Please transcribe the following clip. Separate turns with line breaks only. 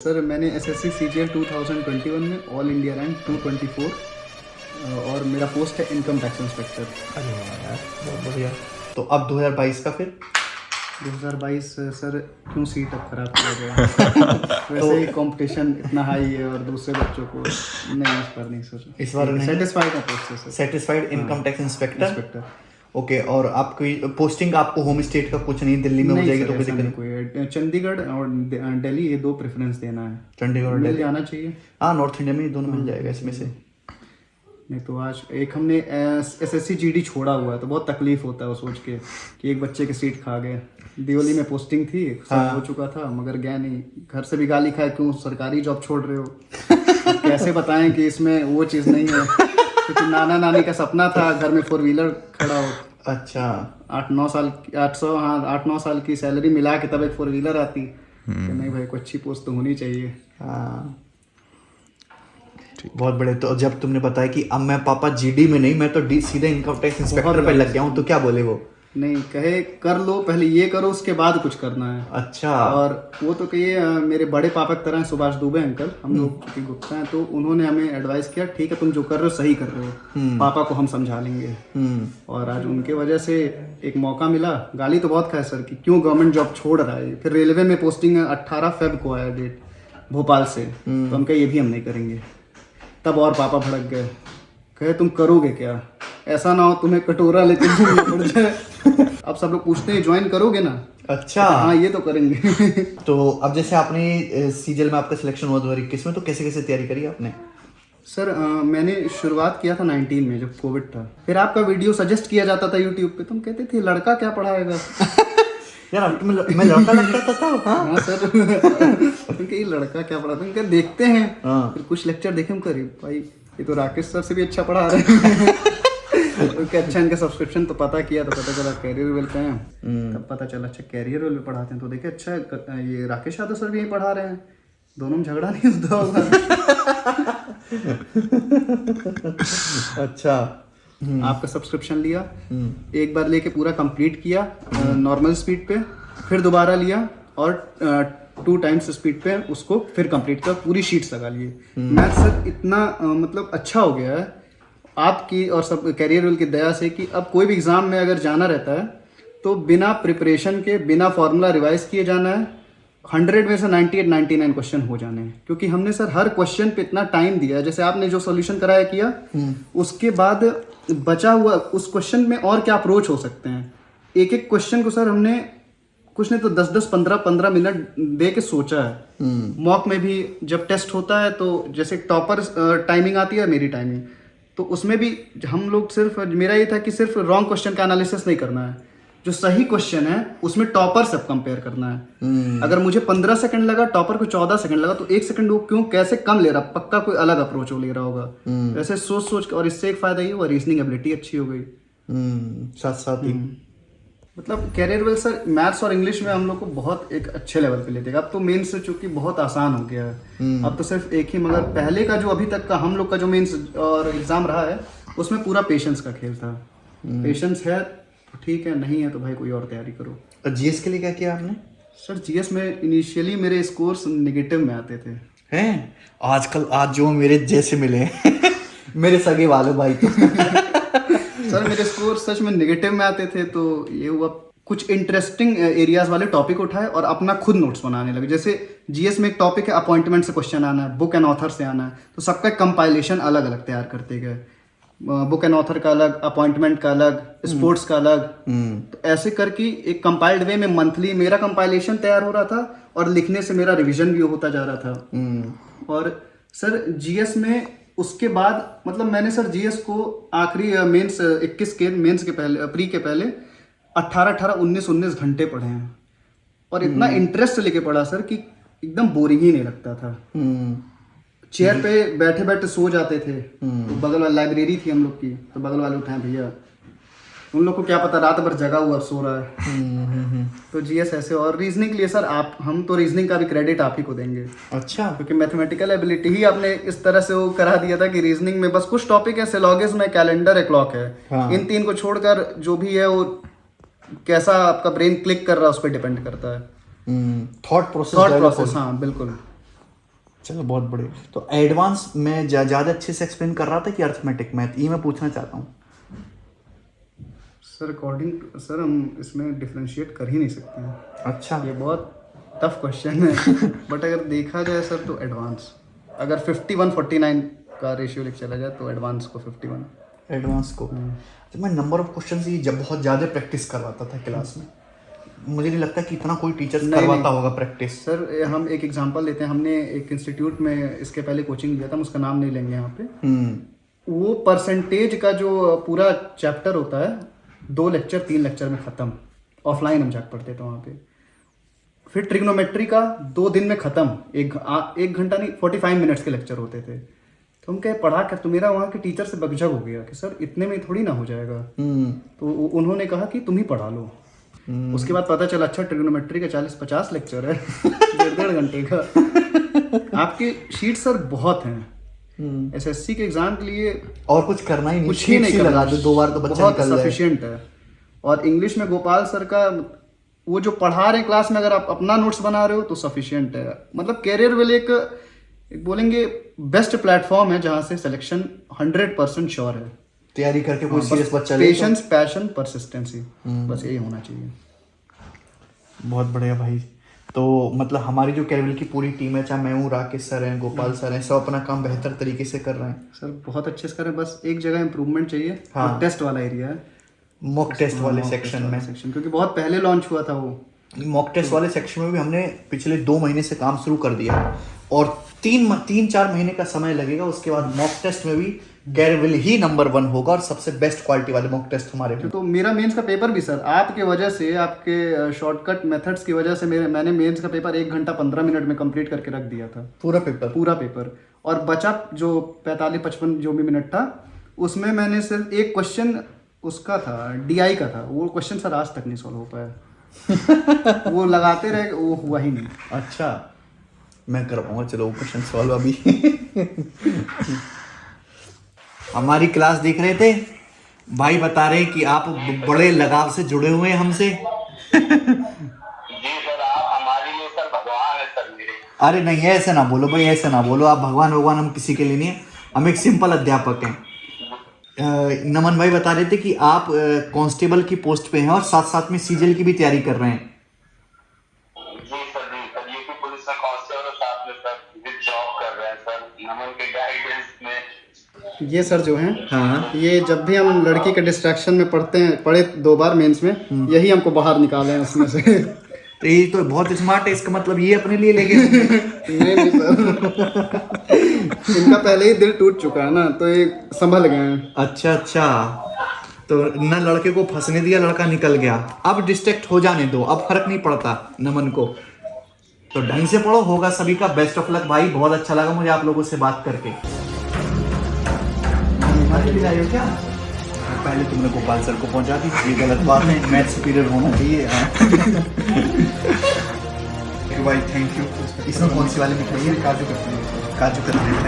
Sir मैंने SSC CGL 2021 में all India rank 224 और मेरा पोस्ट है इनकम टैक्स इंस्पेक्टर।
अरे वाह यार, बहुत बढ़िया। तो अब 2022 का फिर
2022 सर क्यों सीट अब खराब किया गया वैसे ही कंपटीशन इतना हाई है और दूसरे बच्चों को नहीं, इस बार नहीं सोचा।
इस बार नहीं?
सेटिस्फाइड है पोस्ट से sir.
Satisfied income tax inspector.
Inspector
okay, और आपकी पोस्टिंग आपको होम स्टेट का कुछ नहीं, दिल्ली में हो जाएगी तो कोई दिक्कत नहीं?
कोई ये और दिल्ली ये दो प्रेफरेंस देना है।
चंडीगढ़
मिल
दिल्ली
जाना चाहिए।
हाँ, नॉर्थ इंडिया में ये दोनों मिल जाएगा इसमें से।
नहीं तो आज एक हमने एसएससी जीडी छोड़ा हुआ है तो बहुत तकलीफ होता है वो सोच के कि एक बच्चे की सीट खा गए। दिवाली में पोस्टिंग थी, सब हो चुका था मगर गया नहीं। घर से भी गाली खाए, क्यों सरकारी जॉब छोड़ रहे हो। अब कैसे बताएं कि इसमें वो चीज़ नहीं है, क्योंकि नाना नानी का सपना था घर में 4 व्हीलर खड़ा हो।
अच्छा,
8-9 साल की सैलरी मिला के तब एक 4 व्हीलर आती कि नहीं भाई, कोई अच्छी पोस्ट तो होनी चाहिए।
हाँ बहुत बड़े। तो जब तुमने बताया कि अब मैं पापा जीडी में नहीं, मैं तो सीधे इनकम टैक्स इंस्पेक्टर पे लग गया हूँ, तो क्या बोले वो?
नहीं, कहे कर लो, पहले ये करो उसके बाद कुछ करना है।
अच्छा।
और वो तो कहिए मेरे बड़े पापा की तरह सुभाष दुबे अंकल, हम लोग चूंकि गुप्ता हैं तो उन्होंने हमें एडवाइस किया, ठीक है तुम जो कर रहे हो सही कर रहे हो, पापा को हम समझा लेंगे। और आज उनके वजह से एक मौका मिला। गाली तो बहुत खाए सर कि क्यों गवर्नमेंट जॉब छोड़ रहा है। फिर रेलवे में पोस्टिंग 18 फेब को आया डेट भोपाल से, तो हम कहे ये भी हम नहीं करेंगे। तब और पापा भड़क गए, कहे तुम करोगे क्या, ऐसा ना हो तुम्हें कटोरा लेके घूमना पड़ जाए। अब सब लोग पूछते हैं ज्वाइन करोगे ना।
अच्छा,
हाँ ये तो करेंगे।
तो अब जैसे आपने सीजीएल में आपका सिलेक्शन हुआ 2021 में, तो कैसे कैसे तैयारी करी आपने?
सर मैंने शुरुआत किया था 19 में जब कोविड था। फिर आपका वीडियो सजेस्ट किया जाता था यूट्यूब पे, तुम कहते थे लड़का क्या पढ़ाएगा।
यार मैं लड़का लगता था।
हाँ सर। तुम ये लड़का क्या पढ़ा, तुम देखते हैं। फिर कुछ लेक्चर देखे हम करीब, भाई ये तो राकेश सर से भी अच्छा पढ़ा रहे हैं। उनके अच्छा इनका सब्सक्रिप्शन तो पता किया तो पता चला कैरियर वेल का है। तब पता चला अच्छा कैरियर वेल भी पढ़ाते हैं, तो देखे अच्छा ये राकेश यादव सर भी यही पढ़ा रहे हैं, दोनों में झगड़ा नहीं होता होगा।
अच्छा।
आपका सब्सक्रिप्शन लिया, एक बार लेके पूरा कंप्लीट किया नॉर्मल स्पीड पे, फिर दोबारा लिया और 2 टाइम्स स्पीड पे उसको फिर कंप्लीट किया, पूरी शीट्स लगा लिए। मैथ सर इतना मतलब अच्छा हो गया है आपकी और सब कैरियर वेल की दया से कि अब कोई भी एग्जाम में अगर जाना रहता है तो बिना प्रिपरेशन के, बिना फॉर्मूला रिवाइज किए जाना है। 100 में से 98-99 क्वेश्चन हो जाने हैं, क्योंकि हमने सर हर क्वेश्चन पे इतना टाइम दिया है। जैसे आपने जो सॉल्यूशन कराया किया, उसके बाद बचा हुआ उस क्वेश्चन में और क्या अप्रोच हो सकते हैं। एक एक क्वेश्चन को सर हमने कुछ नहीं तो 10-10, 15-15 मिनट दे के सोचा है। मॉक में भी जब टेस्ट होता है तो जैसे टॉपर टाइमिंग आती है, मेरी टाइमिंग, तो उसमें भी हम लोग सिर्फ, मेरा ये था कि सिर्फ रॉन्ग क्वेश्चन का एनालिसिस नहीं करना है, जो सही क्वेश्चन है उसमें टॉपर सब कंपेयर करना है। अगर मुझे 15 सेकंड लगा, टॉपर को 14 सेकंड लगा, तो 1 सेकंड वो क्यों कैसे कम ले रहा, पक्का कोई अलग अप्रोच हो ले रहा होगा। ऐसे सोच सोच, और इससे एक फायदा ये हुआ रीजनिंग एबिलिटी अच्छी हो गई।
साथ साथ ही
मतलब कैरियर वेल सर मैथ्स और इंग्लिश में हम लोग को बहुत एक अच्छे लेवल पे लेते हैं। अब तो मेंस से चूंकि बहुत आसान हो गया है, अब तो सिर्फ एक ही, मगर पहले का जो अभी तक का हम लोग का जो मेंस और एग्जाम रहा है उसमें पूरा पेशेंस का खेल था। पेशेंस है तो ठीक है, नहीं है तो भाई कोई और तैयारी करो।
और जीएस के लिए क्या किया आपने?
सर जीएस में इनिशियली मेरे स्कोर्स नेगेटिव में आते थे।
हैं आजकल आज जो मेरे जैसे मिले मेरे सगे वाले भाई तो
सर मेरे स्कोर सच में नेगेटिव में आते थे, तो ये हुआ कुछ इंटरेस्टिंग एरियाज वाले टॉपिक उठाए और अपना खुद नोट्स बनाने लगे। जैसे जीएस में एक टॉपिक है अपॉइंटमेंट से क्वेश्चन आना है, बुक एंड ऑथर से आना है, तो सबका कंपाइलेशन अलग अलग तैयार करते गए। बुक एंड ऑथर का अलग, अपॉइंटमेंट का अलग, स्पोर्ट्स का अलग। तो ऐसे करके एक कंपाइल्ड वे में मंथली मेरा कंपाइलेशन तैयार हो रहा था और लिखने से मेरा रिविजन भी होता जा रहा था। और सर जीएस में उसके बाद मतलब मैंने सर जीएस को आखिरी मेंस 21 के मेंस के पहले, प्री के पहले 18-18, 19-19 घंटे पढ़े हैं, और इतना इंटरेस्ट लेके पढ़ा सर कि एकदम बोरिंग ही नहीं लगता था। चेयर पे बैठे बैठे सो जाते थे। तो बगल वाली लाइब्रेरी थी हम लोग की, तो बगल वाले उठाए, भैया उन लोग को क्या पता रात भर जगा हुआ सो रहा है। तो जीएस ऐसे। और रीजनिंग के लिए सर हम तो रीजनिंग का भी क्रेडिट आप ही को देंगे।
अच्छा।
क्योंकि मैथमेटिकल एबिलिटी ही आपने इस तरह से वो करा दिया था कि रीजनिंग में बस कुछ टॉपिक है, सिलॉगिज्म है, कैलेंडर है, क्लॉक है। इन 3 को छोड़कर जो भी है वो कैसा आपका ब्रेन क्लिक कर रहा है उस पर डिपेंड करता है।
Thought process.
हाँ बिल्कुल।
चलो बहुत बढ़िया। तो एडवांस में ज़्यादा अच्छे से एक्सप्लेन कर रहा था कि अर्थमेटिक मैथ, ये मैं पूछना चाहता हूँ।
सर अकॉर्डिंग सर हम इसमें डिफरेंशिएट कर ही नहीं सकते हैं,
अच्छा।
ये बहुत टफ क्वेश्चन है। बट अगर देखा जाए सर तो एडवांस, अगर 51-49 का रेशियो लेके चला जाए तो एडवांस को 51।
एडवांस को तो मैं नंबर ऑफ क्वेश्चन ही जब बहुत ज़्यादा प्रैक्टिस करवाता था क्लास में, मुझे नहीं लगता कि इतना कोई टीचर करवाता होगा प्रैक्टिस।
सर हम एक एग्जांपल लेते हैं, हमने एक इंस्टीट्यूट में इसके पहले कोचिंग लिया था, हम उसका नाम नहीं लेंगे यहाँ पे। वो परसेंटेज का जो पूरा चैप्टर होता है 2 लेक्चर 3 लेक्चर में ख़त्म, ऑफलाइन हम जाकर पढ़ते थे वहाँ पे। फिर ट्रिग्नोमेट्री का 2 दिन में ख़त्म, एक घंटा नहीं 45 मिनट्स के लेक्चर होते थे। तो हम कहे पढ़ा कर, तो मेरा वहाँ के टीचर से बकझक हो गया कि सर इतने में थोड़ी ना हो जाएगा। तो उन्होंने कहा कि तुम ही पढ़ा लो। उसके बाद पता चला अच्छा ट्रिग्नोमेट्री का 40-50 लेक्चर है, 1.5 घंटे का। आपके शीट सर बहुत हैं एसएससी के एग्जाम के लिए,
और कुछ करना ही नहीं,
कुछ ही नहीं करना,
लगा दो 2 बार तो बच्चा
बहुत
निकल जाए।
सफिशिएंट है। और इंग्लिश में गोपाल सर का वो जो पढ़ा रहे क्लास में, अगर आप अपना नोट्स बना रहे हो तो सफिशिएंट है। मतलब कैरियर वाले एक बोलेंगे बेस्ट प्लेटफॉर्म है जहाँ से सिलेक्शन 100% श्योर है।
तैयारी करके कोई सीरियस बच्चा
पेशेंस, पैशन, परसिस्टेंसी, बस यही होना चाहिए।
बहुत बढ़िया भाई। तो मतलब हमारी जो कैरियर की पूरी टीम है, चाहे मैं हूँ, राकेश सर हैं, गोपाल सर हैं, सब अपना काम बेहतर तरीके से कर रहे हैं।
सर बहुत अच्छे से कर रहे हैं, बस एक जगह इम्प्रूवमेंट चाहिए।
हाँ।
टेस्ट वाला एरिया है,
मॉक टेस्ट वाले सेक्शन में,
क्योंकि बहुत पहले लॉन्च हुआ था वो।
मॉक टेस्ट वाले सेक्शन में भी हमने पिछले 2 महीने से काम शुरू कर दिया, और 3-4 महीने का समय लगेगा। उसके बाद मॉक टेस्ट में भी कैरियर ही नंबर 1 होगा, और सबसे बेस्ट क्वालिटी वाले मॉक टेस्ट हमारे में।
तो मेरा मेंस का पेपर भी सर आपके वजह से, आपके शॉर्टकट मेथड्स की वजह से मैंने मेंस का पेपर 1 घंटा 15 मिनट में कंप्लीट करके रख दिया था, पूरा पेपर। और बचा जो 45-55 जो भी मिनट था, उसमें मैंने सिर्फ एक क्वेश्चन उसका था, DI का था, वो क्वेश्चन सर आज तक नहीं सॉल्व हो पाया। वो लगाते रहे, वो हुआ ही नहीं।
अच्छा, मैं कर पाऊंगा, चलो वो क्वेश्चन सॉल्व अभी। हमारी क्लास देख रहे थे भाई, बता रहे कि आप बड़े लगाव से जुड़े हुए हैं हमसे।
जी सर, आप हमारे लिए सर भगवान है सर मेरे।
अरे नहीं, ऐसे ना बोलो भाई, ऐसे ना बोलो। आप भगवान हम किसी के लिए नहीं है, हम एक सिंपल अध्यापक हैं। नमन भाई बता रहे थे कि आप कांस्टेबल की पोस्ट पे हैं, और साथ साथ में सीजीएल की भी तैयारी कर रहे हैं।
जी सर, यूपी पुलिस में कांस्टेबल और साथ में सर जॉब कर रहे हैं सर, नमन के गाइडेंस में।
ये सर जो हैं,
हाँ,
ये जब भी हम लड़की के डिस्ट्रैक्शन में पढ़े 2 बार मेंस में, यही हमको बाहर निकाले हैं उसमें से।
तो ये तो बहुत स्मार्ट है, इसका मतलब ये अपने लिए ले गए।
नहीं सर, इनका पहले ही दिल टूट चुका है ना, तो ये संभल गए हैं।
अच्छा, तो न लड़के को फंसने दिया, लड़का निकल गया। अब डिस्ट्रैक्ट हो जाने दो, अब फर्क नहीं पड़ता नमन को। तो ढंग से पढ़ो, होगा सभी का। बेस्ट ऑफ लक भाई, बहुत अच्छा लगा मुझे आप लोगों से बात करके। क्या पहले तुमने गोपाल सर को पहुंचा दी, ये गलत बात है, मैथ सुपीरियर होना चाहिए। भाई थैंक यू। इसमें कौन सी वाली मिठाई है? काजू कतली।